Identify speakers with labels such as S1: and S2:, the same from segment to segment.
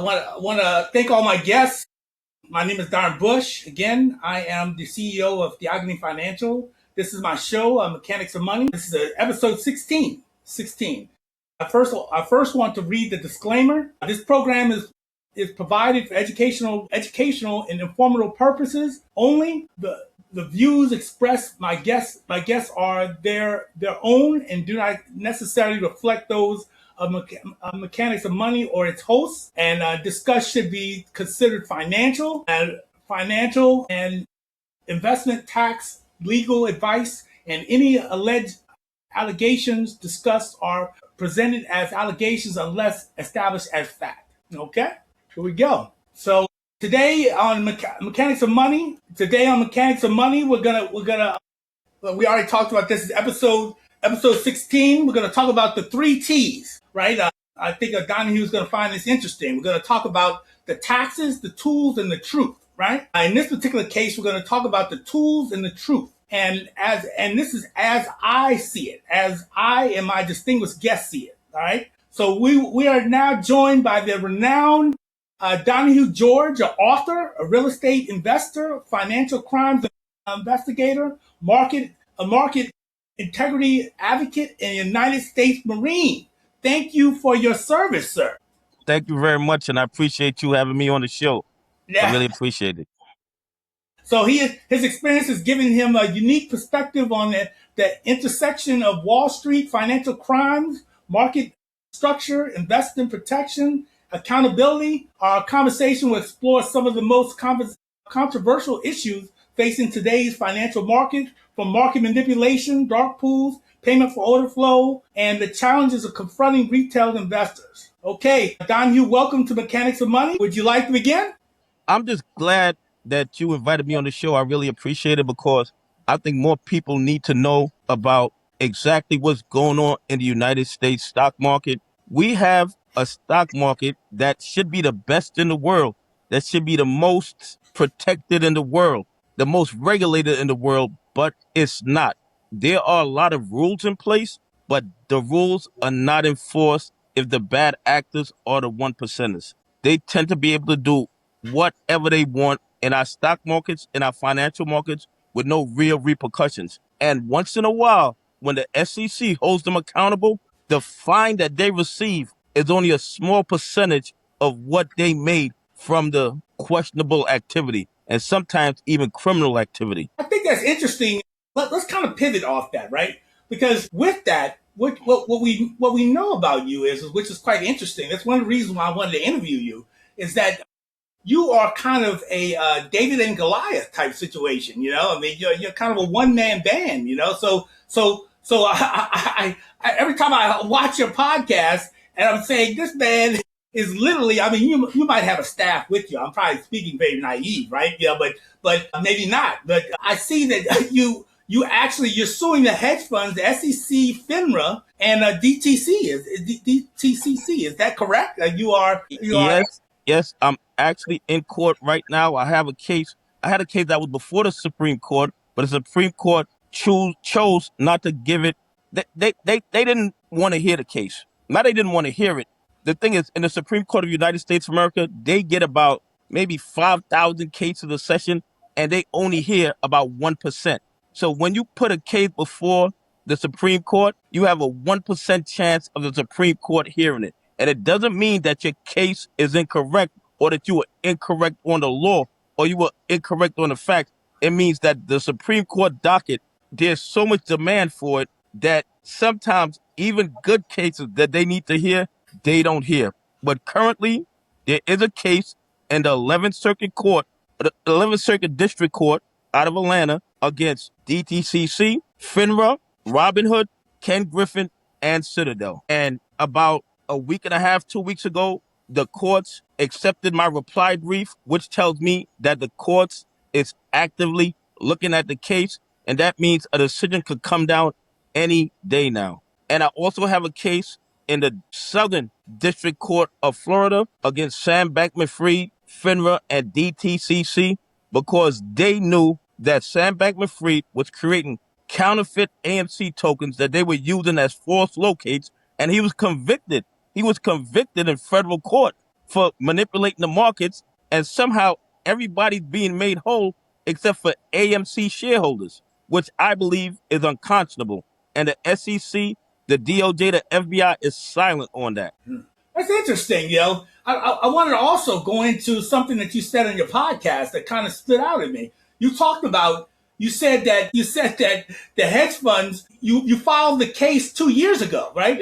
S1: want to thank all my guests. My name is Dyron Bush. Again, I am the CEO of Donnahue Financial. This is my show, Mechanics of Money. This is episode 16. I first want to read the disclaimer. This program is provided for educational and informative purposes only. The views expressed by guests are their own and do not necessarily reflect those of Mechanics of Money or its hosts. And discussed should be considered financial and investment, tax, legal advice, and any alleged allegations discussed are presented as allegations unless established as fact. Okay, here we go. So today on Mechanics of Money, we already talked about this. Is episode 16. We're gonna talk about the 3 T's, right? I think Donahue is gonna find this interesting. We're gonna talk about the taxes, the tools, and the truth, right? In this particular case, we're gonna talk about the tools and the truth. And this is as I see it, as I and my distinguished guests see it. All right. So we are now joined by the renowned Donnahue George, an author, a real estate investor, financial crimes investigator, market integrity advocate, and United States Marine. Thank you for your service, sir.
S2: Thank you very much, and I appreciate you having me on the show.
S1: Yeah.
S2: I really appreciate it.
S1: So his experience has given him a unique perspective on the intersection of Wall Street, financial crimes, market structure, investment protection, accountability. Our conversation will explore some of the most controversial issues facing today's financial market, from market manipulation, dark pools, payment for order flow, and the challenges of confronting retail investors. Okay, Donnahue, welcome to Mechanics of Money. Would you like to begin?
S2: I'm just glad that you invited me on the show. I really appreciate it because I think more people need to know about exactly what's going on in the United States stock market. We have a stock market that should be the best in the world, that should be the most protected in the world, the most regulated in the world, but it's not. There are a lot of rules in place, but the rules are not enforced if the bad actors are the 1%ers. They tend to be able to do whatever they want in our stock markets, in our financial markets, with no real repercussions. And once in a while, when the SEC holds them accountable, the fine that they receive is only a small percentage of what they made from the questionable activity, and sometimes even criminal activity.
S1: I think that's interesting. Let's kind of pivot off that, right? Because with that, what we know about you is, which is quite interesting. That's one of the reasons why I wanted to interview you, is that you are kind of a David and Goliath type situation, you know. I mean, you're kind of a one-man band, you know. So I every time I watch your podcast, and I'm saying this man is literally. I mean, you might have a staff with you. I'm probably speaking very naive, right? Yeah, but maybe not. But I see that you're suing the hedge funds, the SEC, FINRA, and DTCC. Is that correct?
S2: Yes, I'm actually in court right now. I had a case that was before the Supreme Court, but the Supreme Court chose not to give it. They didn't want to hear the case. Not they didn't want to hear it. The thing is, in the Supreme Court of the United States of America, they get about maybe 5,000 cases a session, and they only hear about 1%. So when you put a case before the Supreme Court, you have a 1% chance of the Supreme Court hearing it. And it doesn't mean that your case is incorrect or that you were incorrect on the law or you were incorrect on the facts. It means that the Supreme Court docket, there's so much demand for it that sometimes even good cases that they need to hear, they don't hear. But currently, there is a case in the 11th Circuit Court, the 11th Circuit District Court out of Atlanta against DTCC, FINRA, Robinhood, Ken Griffin, and Citadel. And about a week and a half, 2 weeks ago, the courts accepted my reply brief, which tells me that the courts is actively looking at the case, and that means a decision could come down any day now. And I also have a case in the Southern District Court of Florida against Sam Bankman-Fried, FINRA, and DTCC because they knew that Sam Bankman-Fried was creating counterfeit AMC tokens that they were using as false locates, and he was convicted. He was convicted in federal court for manipulating the markets, and somehow everybody's being made whole except for AMC shareholders, which I believe is unconscionable. And the SEC, the DOJ, the FBI is silent on that.
S1: That's interesting, yo. I wanted to also go into something that you said on your podcast that kind of stood out at me. You talked about you said that the hedge funds you filed the case 2 years ago, right?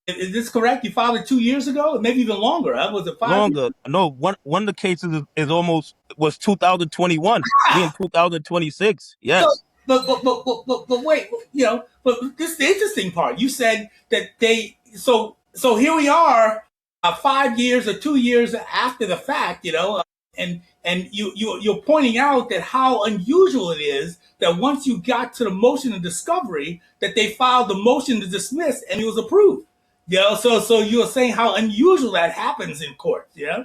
S1: Is this correct? You filed it 2 years ago, maybe even longer. Huh? Was it 5 years?
S2: Longer. No, one of the cases is almost was 2021. We in 2026.
S1: So,
S2: Yes.
S1: but wait, but this is the interesting part. You said that so here we are, 5 years or 2 years after the fact, and you're pointing out that how unusual it is that once you got to the motion of discovery, that they filed the motion to dismiss and it was approved. So you're saying how unusual that happens in court, yeah?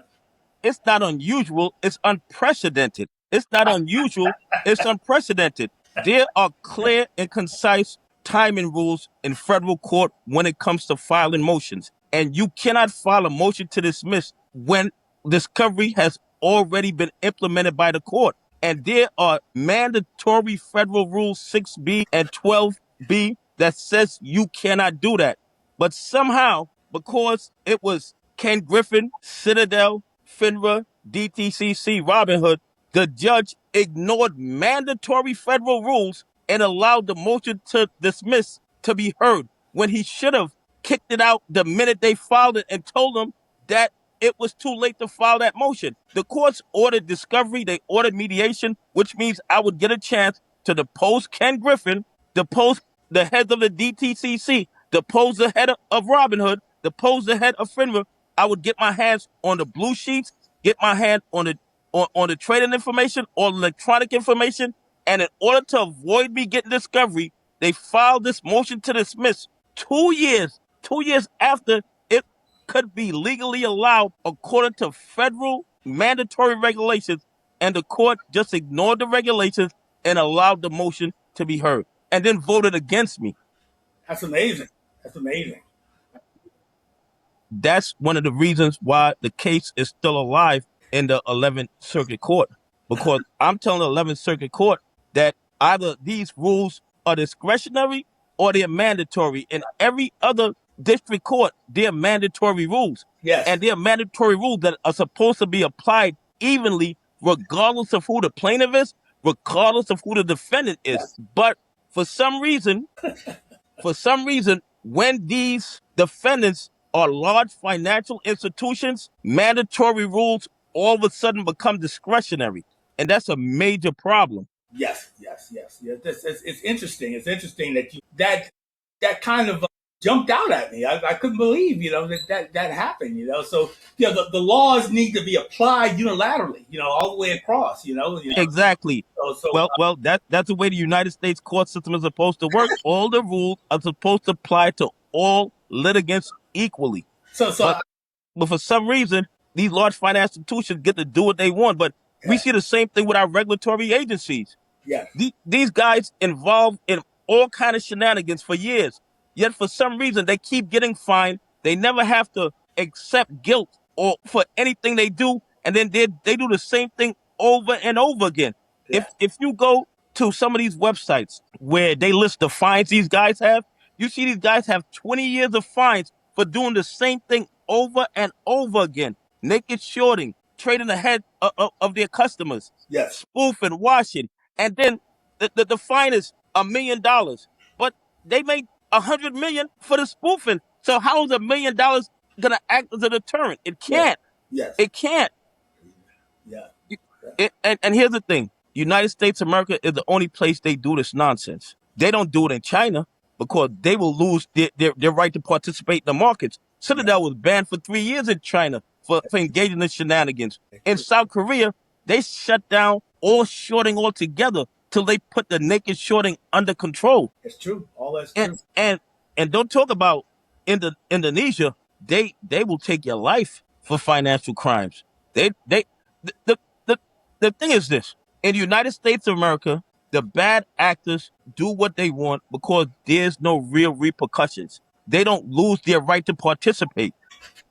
S2: It's not unusual. It's unprecedented. It's not unusual. It's unprecedented. There are clear and concise timing rules in federal court when it comes to filing motions. And you cannot file a motion to dismiss when discovery has already been implemented by the court. And there are mandatory federal rules 6B and 12B that says you cannot do that. But somehow, because it was Ken Griffin, Citadel, FINRA, DTCC, Robinhood, the judge ignored mandatory federal rules and allowed the motion to dismiss to be heard when he should have kicked it out the minute they filed it and told them that it was too late to file that motion. The courts ordered discovery, they ordered mediation, which means I would get a chance to depose Ken Griffin, depose the head of the DTCC, depose the head of Robinhood, depose the head of FINRA. I would get my hands on the blue sheets, get my hand on the trading information or electronic information, and in order to avoid me getting discovery, they filed this motion to dismiss 2 years after it could be legally allowed according to federal mandatory regulations, and the court just ignored the regulations and allowed the motion to be heard, and then voted against me.
S1: That's amazing. That's amazing.
S2: That's one of the reasons why the case is still alive in the 11th Circuit Court. Because I'm telling the 11th Circuit Court that either these rules are discretionary or they're mandatory. In every other district court, they're mandatory rules.
S1: Yes.
S2: And they're mandatory rules that are supposed to be applied evenly, regardless of who the plaintiff is, regardless of who the defendant is.
S1: Yes.
S2: But for some reason, when these defendants are large financial institutions, mandatory rules all of a sudden become discretionary. And that's a major problem.
S1: Yes. It's interesting. It's interesting that kind of jumped out at me. I couldn't believe, that happened, So, the laws need to be applied unilaterally, all the way across,
S2: Exactly.
S1: So
S2: Well, that's the way the United States court system is supposed to work. All the rules are supposed to apply to all litigants equally.
S1: so
S2: But for some reason, these large financial institutions get to do what they want. But we see the same thing with our regulatory agencies.
S1: yeah,
S2: These guys involved in all kind of shenanigans for years. Yet for some reason, they keep getting fined. They never have to accept guilt or for anything they do. And then they do the same thing over and over again.
S1: yeah,
S2: If you go to some of these websites where they list the fines these guys have, you see these guys have 20 years of fines for doing the same thing over and over again. Naked shorting, trading ahead of their customers,
S1: yes,
S2: spoofing, washing. And then the fine is $1 million. But they made 100 million for the spoofing. So how is $1 million gonna act as a deterrent? It
S1: yes,
S2: can't.
S1: yes,
S2: It can't.
S1: yeah,
S2: And here's the thing. United States of America is the only place they do this nonsense. They don't do it in China because they will lose their right to participate in the markets. Citadel was banned for 3 years in China for engaging in shenanigans. In South Korea, they shut down all shorting altogether till they put the naked shorting under control.
S1: it's true. All that's
S2: And
S1: true.
S2: and don't talk about Indonesia. They will take your life for financial crimes. They the, the the thing is this: in the United States of America, the bad actors do what they want because there's no real repercussions. They don't lose their right to participate.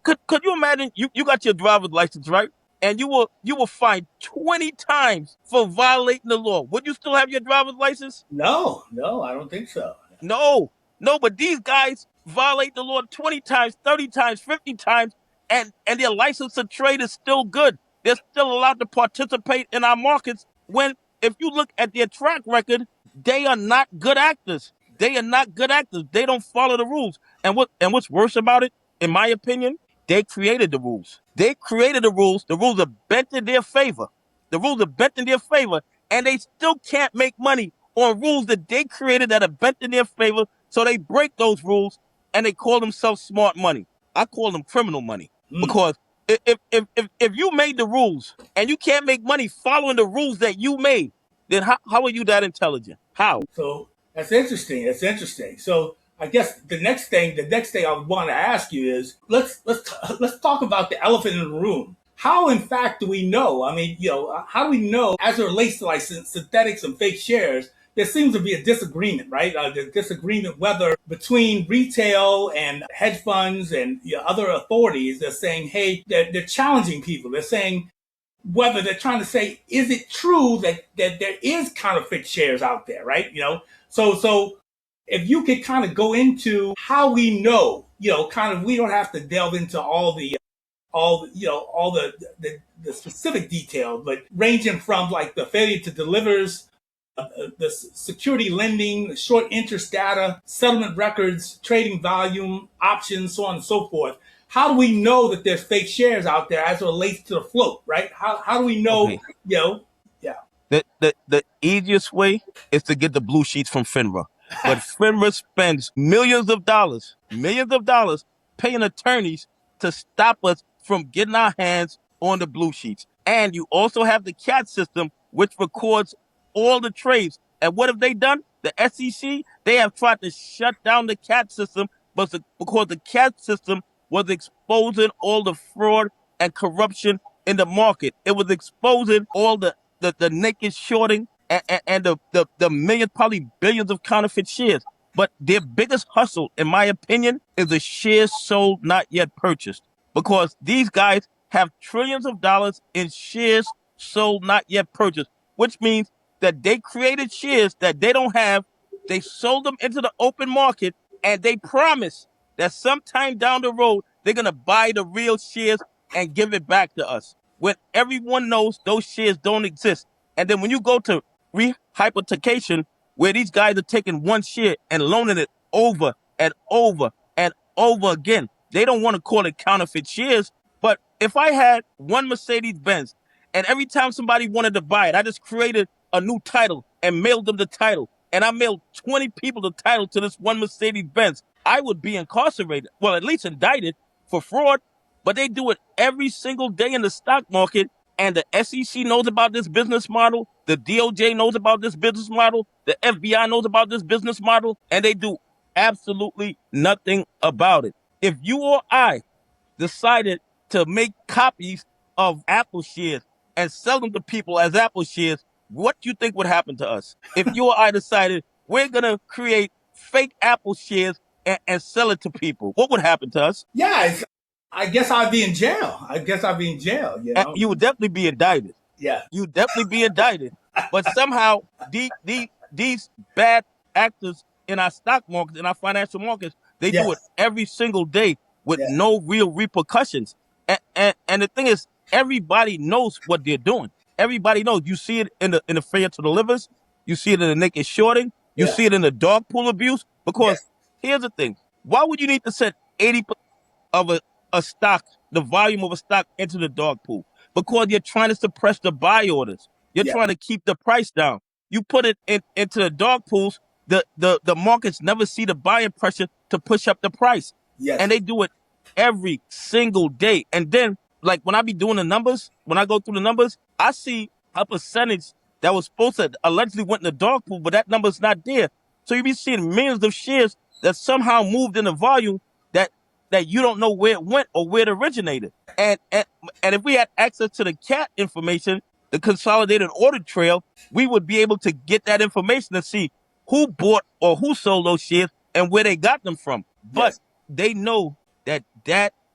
S2: Could you imagine you got your driver's license, right? And you will fined 20 times for violating the law. Would you still have your driver's license?
S1: No, no, I don't think so.
S2: No, no, but these guys violate the law 20 times, 30 times, 50 times, and their license to trade is still good. They're still allowed to participate in our markets when, if you look at their track record, they are not good actors. They are not good actors. They don't follow the rules. And what's worse about it, in my opinion, they created the rules. They created the rules. The rules are bent in their favor. The rules are bent in their favor, and they still can't make money on rules that they created that are bent in their favor. So they break those rules and they call themselves smart money. I call them criminal money
S1: Mm.
S2: because if you made the rules and you can't make money following the rules that you made, then how are you that intelligent? How?
S1: So that's interesting. That's interesting. So I guess the next thing I would want to ask you is let's talk about the elephant in the room. How in fact do we know? I mean, how do we know as it relates to like synthetics and fake shares? There seems to be a disagreement, right? The disagreement whether between retail and hedge funds and other authorities. They're saying, hey, they're challenging people. They're saying whether they're trying to say, is it true that there is counterfeit shares out there, right? So if you could kind of go into how we know, kind of we don't have to delve into all the specific details, but ranging from like the failure to delivers, the security lending, the short interest data, settlement records, trading volume, options, so on and so forth. How do we know that there's fake shares out there as it relates to the float, right? How do we know,
S2: Okay.
S1: yeah.
S2: The easiest way is to get the blue sheets from FINRA. But FINRA spends millions of dollars paying attorneys to stop us from getting our hands on the blue sheets. And you also have the CAT system, which records all the trades. And what have they done? The SEC, they have tried to shut down the CAT system, but because the CAT system was exposing all the fraud and corruption in the market. It was exposing all the naked shorting and the millions, probably billions of counterfeit shares. But their biggest hustle, in my opinion, is the shares sold not yet purchased. Because these guys have trillions of dollars in shares sold not yet purchased, which means that they created shares that they don't have. They sold them into the open market and they promise that sometime down the road, they're going to buy the real shares and give it back to us when everyone knows those shares don't exist. And then when you go to rehypothecation, where these guys are taking one share and loaning it over and over and over again, they don't want to call it counterfeit shares. But if I had one Mercedes Benz and every time somebody wanted to buy it, I just created a new title and mailed them the title, and I mailed 20 people the title to this one Mercedes Benz, I would be incarcerated. Well, at least indicted for fraud. But they do it every single day in the stock market. And the SEC knows about this business model. The DOJ knows about this business model. The FBI knows about this business model. And they do absolutely nothing about it. If you or I decided to make copies of Apple shares and sell them to people as Apple shares, what do you think would happen to us? If you or I decided we're going to create fake Apple shares and sell it to people, what would happen to us?
S1: Yeah, I guess I'd be in jail. I guess I'd be in jail.
S2: You would definitely be indicted.
S1: Yeah.
S2: You would definitely be indicted. But somehow these bad actors in our stock markets, in our financial markets, they do it
S1: Yes.
S2: every single day with
S1: Yes.
S2: no real repercussions. And the thing is, everybody knows what they're doing. Everybody knows. You see it in the failure to delivers. You see it in the naked shorting. You
S1: Yeah.
S2: see it in the dog pool abuse. Because
S1: Yes.
S2: here's the thing: why would you need to set 80% of a stock, the volume of a stock, into the dog pool? Because you're trying to suppress the buy orders. You're
S1: Yeah.
S2: trying to keep the price down. You put it into the dog pools, the markets never see the buying pressure to push up the price. And
S1: Yes.
S2: they do it every single day. And then, like, when I be doing the numbers, when I go through the numbers, I see a percentage that was supposed to allegedly went in the dog pool, but that number's not there. So you be seeing millions of shares that somehow moved in the volume that you don't know where it went or where it originated. And if we had access to the CAT information, the consolidated audit trail, we would be able to get that information to see who bought or who sold those shares and where they got them from. But
S1: Yes.
S2: they know that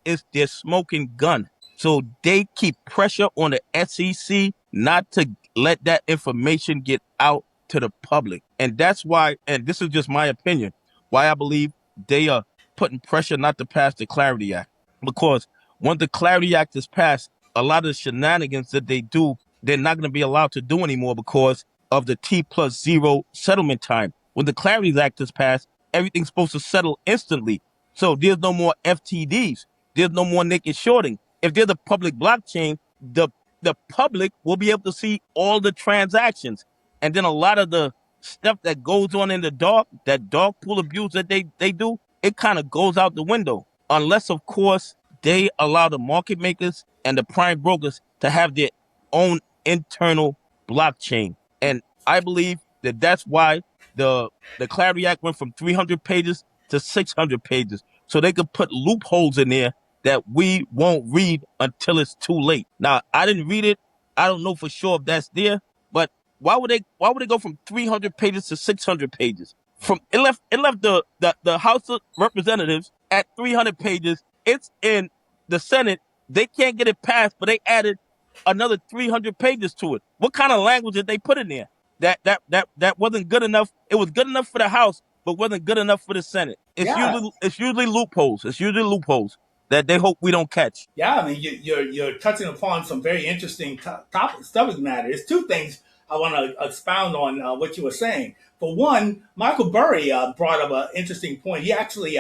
S2: is their smoking gun. So they keep pressure on the SEC not to let that information get out to the public. And that's why, and this is just my opinion, why I believe they are putting pressure not to pass the Clarity Act. Because once the Clarity Act is passed, a lot of the shenanigans that they do, they're not going to be allowed to do anymore because of the T+0 settlement time. When the Clarity Act is passed, everything's supposed to settle instantly. So there's no more FTDs. There's no more naked shorting. If there's a public blockchain, the public will be able to see all the transactions. And then a lot of the stuff that goes on in the dark, that dark pool abuse that they do, it kind of goes out the window. Unless, of course, they allow the market makers and the prime brokers to have their own internal blockchain. And I believe that that's why the Clarity Act went from 300 pages to 600 pages. So they could put loopholes in there that we won't read until it's too late. Now, I didn't read it. I don't know for sure if that's there, but why would they go from 300 pages to 600 pages? From it left the House of Representatives at 300 pages. It's in the Senate. They can't get it passed, but they added another 300 pages to it. What kind of language did they put in there? That wasn't good enough. It was good enough for the House, but wasn't good enough for the Senate. It's usually loopholes. It's usually loopholes that they hope we don't catch.
S1: Yeah, I mean, you're touching upon some very interesting subject matter. There's two things I want to expound on what you were saying. For one, Michael Burry brought up an interesting point. He actually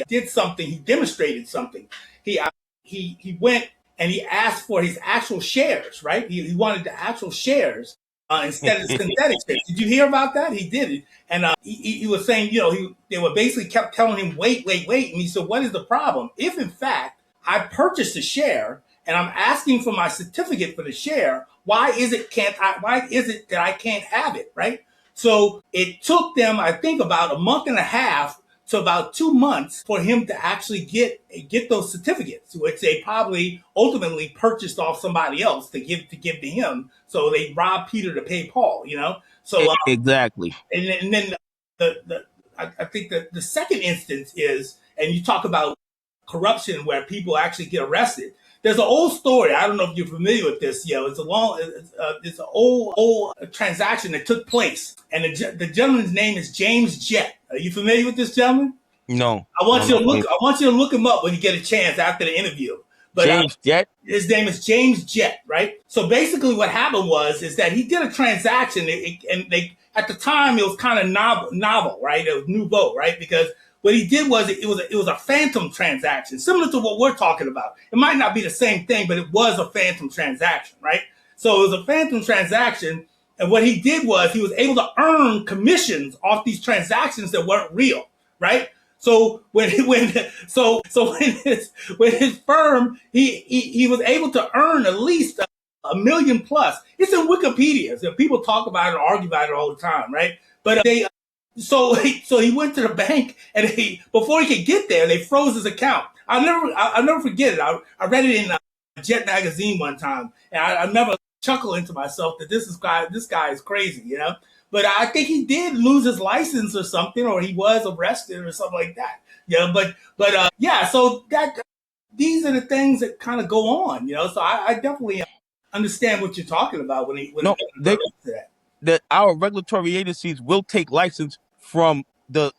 S1: did something. He demonstrated something. He he went and he asked for his actual shares. Right? He wanted the actual shares instead of synthetic shares. Did you hear about that? He did it, and he was saying, they were basically kept telling him, wait, wait, wait, and he said, what is the problem? If in fact I purchased a share and I'm asking for my certificate for the share, why is it that I can't have it, right? So it took them, I think, about a month and a half to about 2 months for him to actually get those certificates, which they probably ultimately purchased off somebody else to give to him. So they robbed Peter to pay Paul, So
S2: Exactly.
S1: and then I think that the second instance is, and you talk about corruption where people actually get arrested. There's an old story. I don't know if you're familiar with this. It's an old transaction that took place, and the gentleman's name is James Jett. Are you familiar with this gentleman?
S2: No.
S1: I want you to look. I want you to look him up when you get a chance after the interview. But
S2: James Jett.
S1: His name is James Jett, right? So basically, what happened is that he did a transaction, and they at the time it was kind of novel, right? It was nouveau, right? Because what he did was it was a phantom transaction, similar to what we're talking about. It might not be the same thing, but it was a phantom transaction, right? So it was a phantom transaction, and what he did was he was able to earn commissions off these transactions that weren't real, right? So when his firm he was able to earn at least a million plus. It's in Wikipedia. So people talk about it and argue about it all the time, right? But so he went to the bank, and before he could get there, they froze his account. I'll never forget it. I read it in Jet magazine one time, and I never chuckle into myself that this guy is crazy, But I think he did lose his license or something, or he was arrested or something like that. Yeah. So these are the things that kind of go on, So I definitely understand what you're talking about when
S2: No,
S1: it relates to that.
S2: that our regulatory agencies will take license from the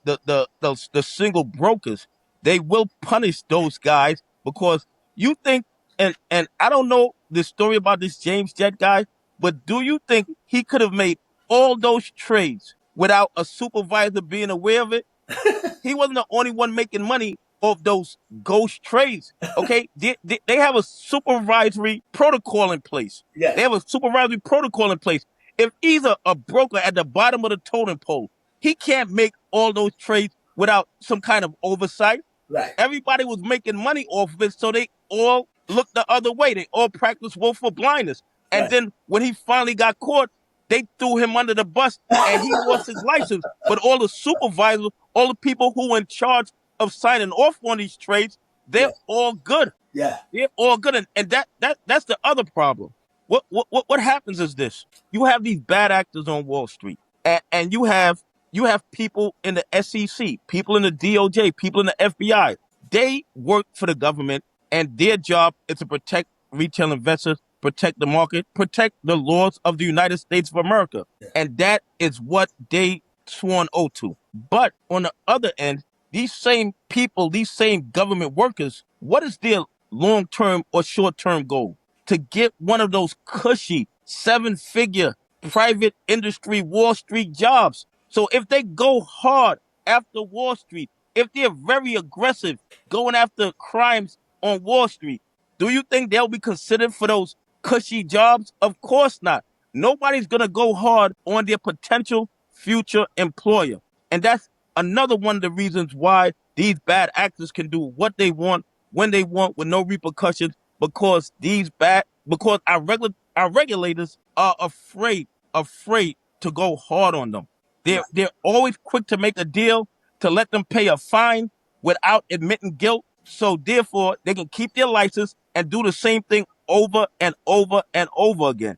S2: single brokers. They will punish those guys because you think, and I don't know the story about this James Jett guy, but do you think he could have made all those trades without a supervisor being aware of it? He wasn't the only one making money off those ghost trades. Okay, they have a supervisory protocol in place. They
S1: Yes.
S2: have a supervisory protocol in place. If he's a broker at the bottom of the totem pole, he can't make all those trades without some kind of oversight.
S1: Right.
S2: Everybody was making money off of it, so they all looked the other way. They all practiced willful blindness. And
S1: Right.
S2: then when he finally got caught, they threw him under the bus and he lost his license. But all the supervisors, all the people who were in charge of signing off on these trades, they're all good.
S1: Yeah.
S2: They're all good. And that's the other problem. What happens is this. You have these bad actors on Wall Street, and you have people in the SEC, people in the DOJ, people in the FBI. they work for the government, and their job is to protect retail investors, protect the market, protect the laws of the United States of America. And that is what they sworn oath to. But on the other end, these same people, these same government workers, what is their long-term or short-term goal? To get one of those cushy 7-figure private industry Wall Street jobs. So if they go hard after Wall Street, if they're very aggressive going after crimes on Wall Street, do you think they'll be considered for those cushy jobs? Of course not. Nobody's going to go hard on their potential future employer. And that's another one of the reasons why these bad actors can do what they want when they want with no repercussions, because our regulators are afraid to go hard on them. They're always quick to make a deal to let them pay a fine without admitting guilt. So therefore, they can keep their license and do the same thing over and over and over again.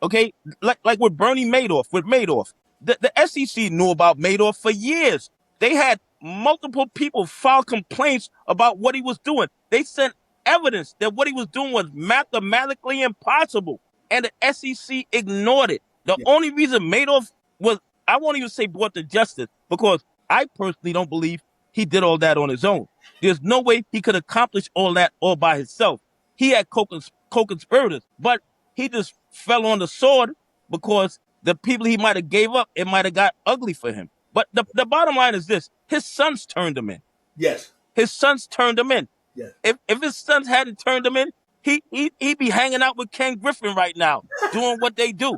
S2: Okay, like with Bernie Madoff, the SEC knew about Madoff for years. They had multiple people file complaints about what he was doing. They sent evidence that what he was doing was mathematically impossible, and the SEC ignored it. The only reason Madoff was, I won't even say brought to justice, because I personally don't believe he did all that on his own. There's no way he could accomplish all that all by himself. He had co-conspirators, but he just fell on the sword because the people he might have gave up, it might have got ugly for him. But the bottom line is this: his sons turned him in.
S1: Yes.
S2: His sons turned him in.
S1: Yes.
S2: If his sons hadn't turned him in, he'd be hanging out with Ken Griffin right now, doing what they do.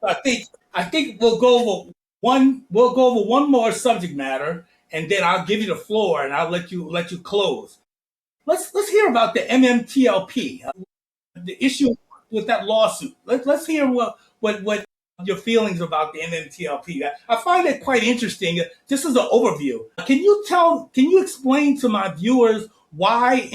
S1: I think we'll go over one more subject matter, and then I'll give you the floor and I'll let you close. Let's hear about the MMTLP, the issue with that lawsuit. Let's hear what your feelings about the MMTLP. I find it quite interesting. Just as an overview, can you explain to my viewers why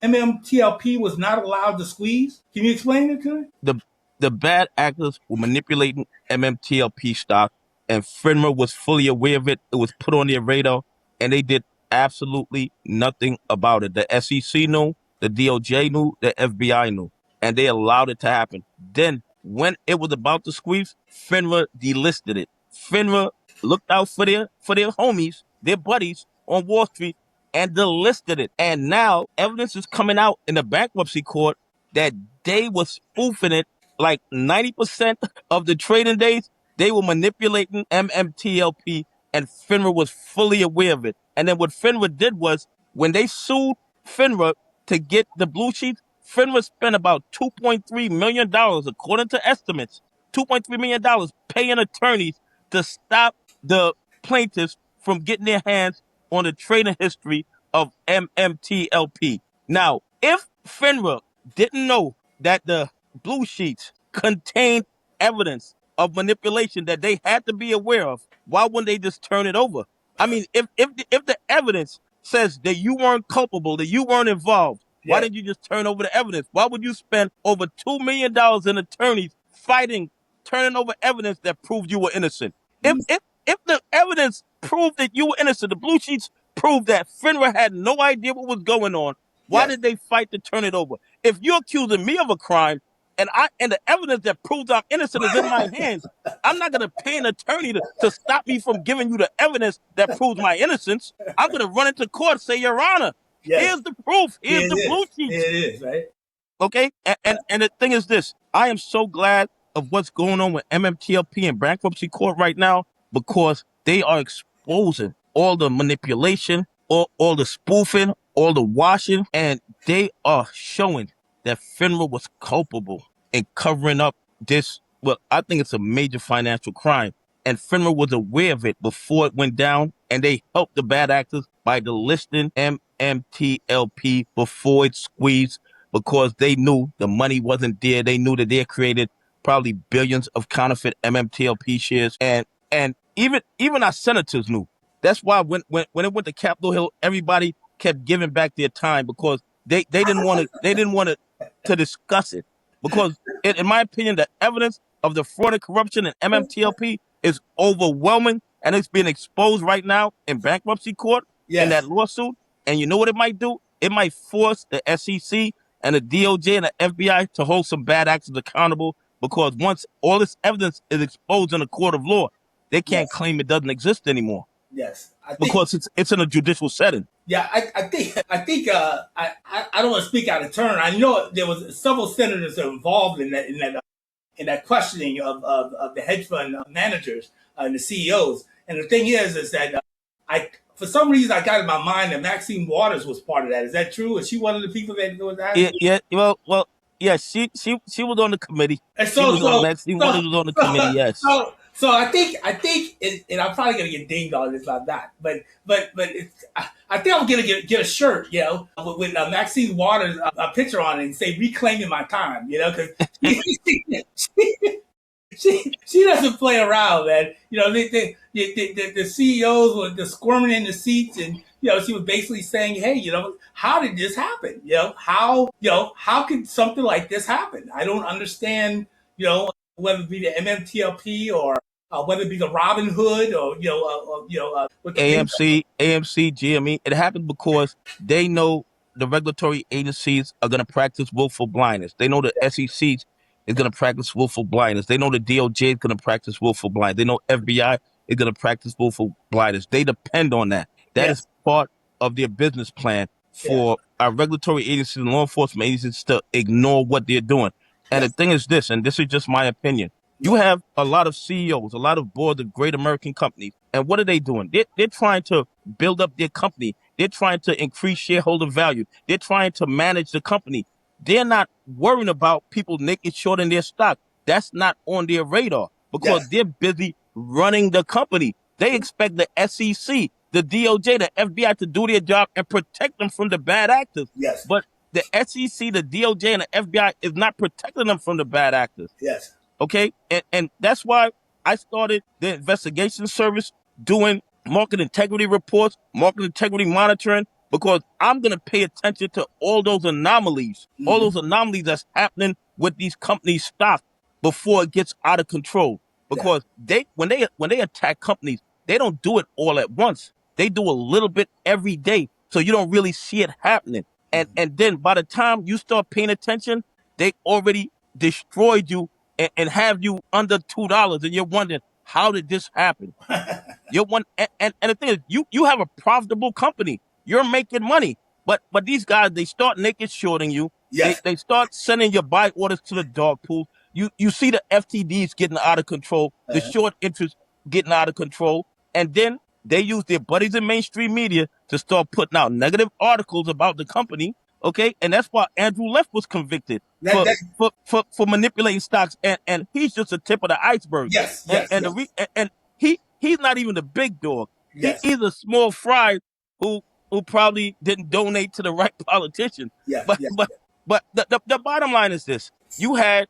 S1: MMTLP was not allowed to squeeze? Can you explain it to me?
S2: The bad actors were manipulating MMTLP stock, and FINRA was fully aware of it. It was put on their radar, and they did absolutely nothing about it. The SEC knew, the DOJ knew, the FBI knew, and they allowed it to happen. Then, when it was about to squeeze, FINRA delisted it. FINRA looked out for their homies, their buddies on Wall Street, and delisted it. And now evidence is coming out in the bankruptcy court that they were spoofing it. Like 90% of the trading days, they were manipulating MMTLP, and FINRA was fully aware of it. And then what FINRA did was, when they sued FINRA to get the blue sheets, FINRA spent about $2.3 million, according to estimates, $2.3 million paying attorneys to stop the plaintiffs from getting their hands on the trading history of MMTLP. Now, if FINRA didn't know that the blue sheets contained evidence of manipulation that they had to be aware of, why wouldn't they just turn it over? I mean, if the evidence says that you weren't culpable, that you weren't involved, why didn't you just turn over the evidence? Why would you spend over $2 million in attorneys fighting, turning over evidence that proved you were innocent? If the evidence proved that you were innocent, the blue sheets proved that FINRA had no idea what was going on, why did they fight to turn it over? If you're accusing me of a crime, and the evidence that proves I'm innocent is in my hands, I'm not going to pay an attorney to stop me from giving you the evidence that proves my innocence. I'm going to run into court and say, Your Honor, here's the proof. Here's the blue sheets.
S1: It is, right?
S2: Okay? And the thing is this. I am so glad of what's going on with MMTLP in bankruptcy court right now, because they are exposing all the manipulation, all the spoofing, all the washing, and they are showing that FINRA was culpable in covering up this. Well, I think it's a major financial crime, and FINRA was aware of it before it went down, and they helped the bad actors by delisting MMTLP before it squeezed, because they knew the money wasn't there. They knew that they had created probably billions of counterfeit MMTLP shares, and even our senators knew. That's why when it went to Capitol Hill, everybody kept giving back their time, because they didn't want to discuss it, because in my opinion, the evidence of the fraud and corruption in MMTLP is overwhelming, and it's being exposed right now in bankruptcy court in that lawsuit. And you know what it might do? It might force the SEC and the DOJ and the FBI to hold some bad actors accountable, because once all this evidence is exposed in a court of law, they can't
S1: Yes.
S2: claim it doesn't exist anymore
S1: Yes. I think.
S2: because it's in a judicial setting.
S1: Yeah, I think I don't want to speak out of turn. I know there was several senators that were involved in that questioning of the hedge fund managers and the CEOs. And the thing is that I for some reason I got in my mind that Maxine Waters was part of that. Is that true? Is she one of the people that was
S2: Yeah,
S1: asking?
S2: yeah. Yeah. She was on the committee.
S1: And
S2: She
S1: so
S2: was on
S1: so
S2: Maxine
S1: so
S2: Waters was on the committee. Yes.
S1: so I think, and I'm probably gonna get dinged on this like that, but I think I'm gonna get a shirt, with Maxine Waters a picture on it and say "reclaiming my time," because she doesn't play around, man. The CEOs were the squirming in the seats, and she was basically saying, "Hey, how did this happen? How could something like this happen? I don't understand. Whether it be the MMTLP or whether it be the Robinhood or with the things."
S2: AMC, GME. It happened because they know the regulatory agencies are going to practice willful blindness. They know the SEC is going to practice willful blindness. They know the DOJ is going to practice willful blindness. They know FBI is going to practice willful blindness. They depend on that. That is
S1: Yes,
S2: part of their business plan
S1: yes,
S2: for our regulatory agencies and law enforcement agencies to ignore what they're doing. And the
S1: yes,
S2: thing is this, and this is just my opinion. You
S1: yes,
S2: have a lot of CEOs, a lot of boards of great American companies. And what are they doing? They're trying to build up their company. They're trying to increase shareholder value. They're trying to manage the company. They're not worrying about people naked shorting their stock. That's not on their radar because
S1: yes,
S2: they're busy running the company. They expect the SEC, the DOJ, the FBI to do their job and protect them from the bad actors.
S1: yes,
S2: But the SEC, the DOJ, and the FBI is not protecting them from the bad actors.
S1: yes,
S2: Okay. And that's why I started the investigation service doing market integrity reports, market integrity monitoring, because I'm going to pay attention to all
S1: hmm,
S2: those anomalies that's happening with these companies' stock before it gets out of control.
S1: yes,
S2: Because when they attack companies, they don't do it all at once. They do a little bit every day. So you don't really see it happening. And then by the time you start paying attention, they already destroyed you and have you under $2, and you're wondering, how did this happen? You're one, and the thing is, you have a profitable company. You're making money, but these guys, they start naked shorting you.
S1: yes,
S2: They start sending your buy orders to the dog pool. You see the FTDs getting out of control, the
S1: uh,
S2: short interest getting out of control, and then they use their buddies in mainstream media to start putting out negative articles about the company. Okay, and that's why Andrew Left was convicted
S1: that that
S2: for manipulating stocks, and he's just the tip of the iceberg.
S1: yes,
S2: And
S1: yes,
S2: and the
S1: yes,
S2: re, and he's not even the big dog.
S1: yes,
S2: He's a small fry who who probably didn't donate to the right politician.
S1: yes,
S2: But
S1: yes,
S2: but but the bottom line is this: you had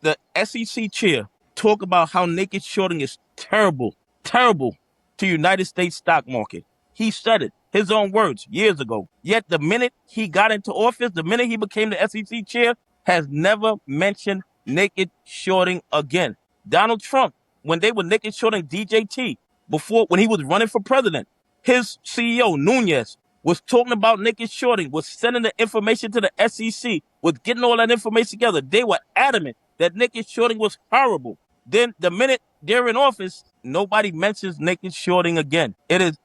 S2: the SEC chair talk about how naked shorting is terrible, terrible to United States stock market. He said it, his own words, years ago. Yet the minute he got into office, the minute he became the SEC chair, has never mentioned naked shorting again. Donald Trump, when they were naked shorting DJT, when he was running for president, his CEO, Nunez, was talking about naked shorting, was sending the information to the SEC, was getting all that information together. They were adamant that naked shorting was horrible. Then the minute they're in office, nobody mentions naked shorting again. It's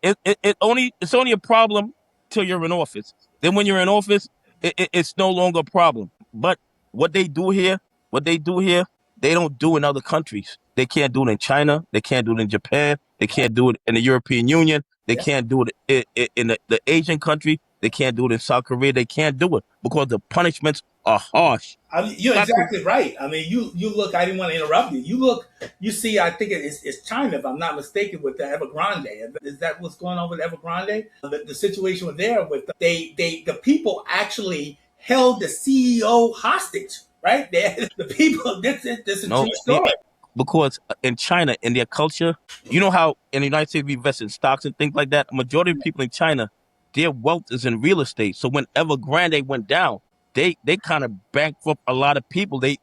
S2: only a problem till you're in office. Then when you're in office, it's no longer a problem. But what they do here, what they do here, they don't do in other countries. They can't do it in China. They can't do it in Japan. They
S1: right,
S2: can't do it in the European Union. They
S1: yes.
S2: can't do it in the Asian country. They can't do it in South Korea. They can't do it because the punishments are harsh.
S1: I mean, you're
S2: Not to
S1: exactly right. I mean, you look. I didn't want to interrupt you. You look. You see. I think it's China, if I'm not mistaken, with the Evergrande. Is that what's going on with Evergrande? The situation with there, with the people actually held the CEO hostage. Right? The people. This is a true
S2: no,
S1: story.
S2: because in China, in their culture, you know how in the United States we invest in stocks and things like that. A majority of people in China, their wealth is in real estate. So when Evergrande went down, they kind of bankrupt a lot of people. They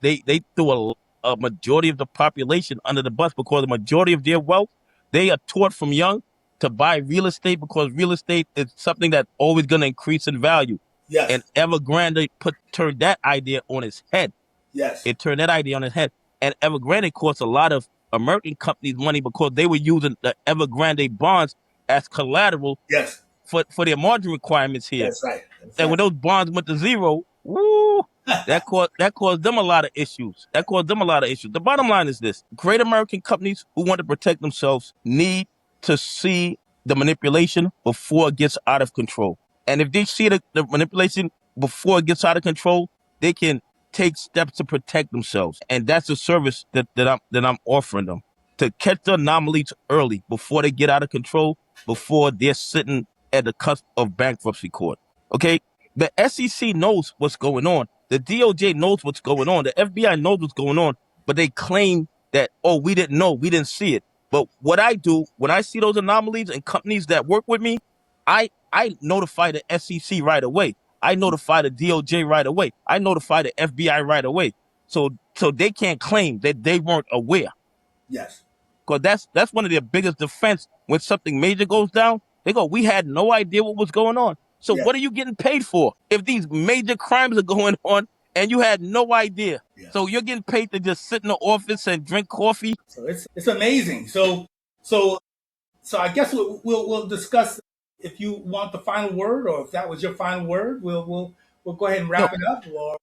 S2: threw a majority of the population under the bus because the majority of their wealth, they are taught from young to buy real estate because real estate is something that's always going to increase in value.
S1: Yes.
S2: And Evergrande turned that idea on its head.
S1: Yes.
S2: It turned that idea on its head. And Evergrande cost a lot of American companies money because they were using the Evergrande bonds as collateral
S1: Yes.
S2: for their margin requirements here.
S1: That's right. That's
S2: And
S1: right.
S2: when those bonds went to zero, woo, that caused them a lot of issues. The bottom line is this: great American companies who want to protect themselves need to see the manipulation before it gets out of control. And if they see the manipulation before it gets out of control, they can take steps to protect themselves. And that's a service that I'm offering them, to catch the anomalies early before they get out of control, before they're sitting at the cusp of bankruptcy court. Okay? The SEC knows what's going on. The DOJ knows what's going on. The FBI knows what's going on, but they claim that, oh, we didn't know, we didn't see it. But what I do, when I see those anomalies in companies that work with me, I notify the SEC right away. I notify the DOJ right away. I notify the FBI right away. So they can't claim that they weren't aware.
S1: Yes.
S2: Because that's one of their biggest defense when something major goes down. They go, we had no idea what was going on. So
S1: Yes.
S2: what are you getting paid for if these major crimes are going on and you had no idea?
S1: Yes.
S2: So you're getting paid to just sit in the office and drink coffee?
S1: So it's amazing. So I guess we'll discuss if you want the final word, or if that was your final word. We'll go ahead and
S2: No,
S1: wrap it up. Or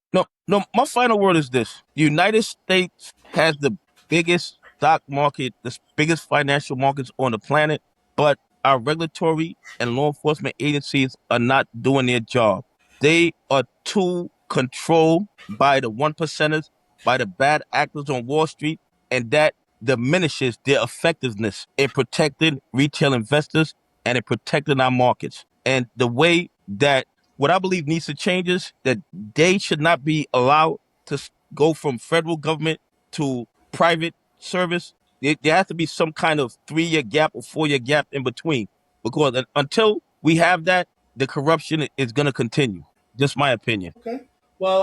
S2: no. My final word is this: the United States has the biggest stock market, the biggest financial markets on the planet, but our regulatory and law enforcement agencies are not doing their job. They are too controlled by the one percenters, by the bad actors on Wall Street, and that diminishes their effectiveness in protecting retail investors and in protecting our markets. And the way that what I believe needs to change is that they should not be allowed to go from federal government to private service. There has to be some kind of 3-year gap or 4-year gap in between, because until we have that, the corruption is going to continue. Just my opinion.
S1: okay. Well,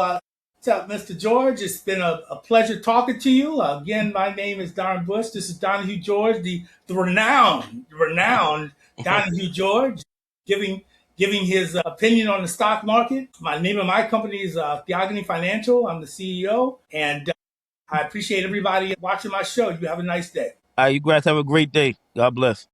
S1: what's up, Mr. George? It's been a pleasure talking to you. Again, my name is Dyron Bush. This is Donnahue George, the renowned Donnahue George, giving his opinion on the stock market. My name of my company is Theogony Financial. I'm the CEO, and I appreciate everybody watching my show. You have a nice day.
S2: You guys have a great day. God bless.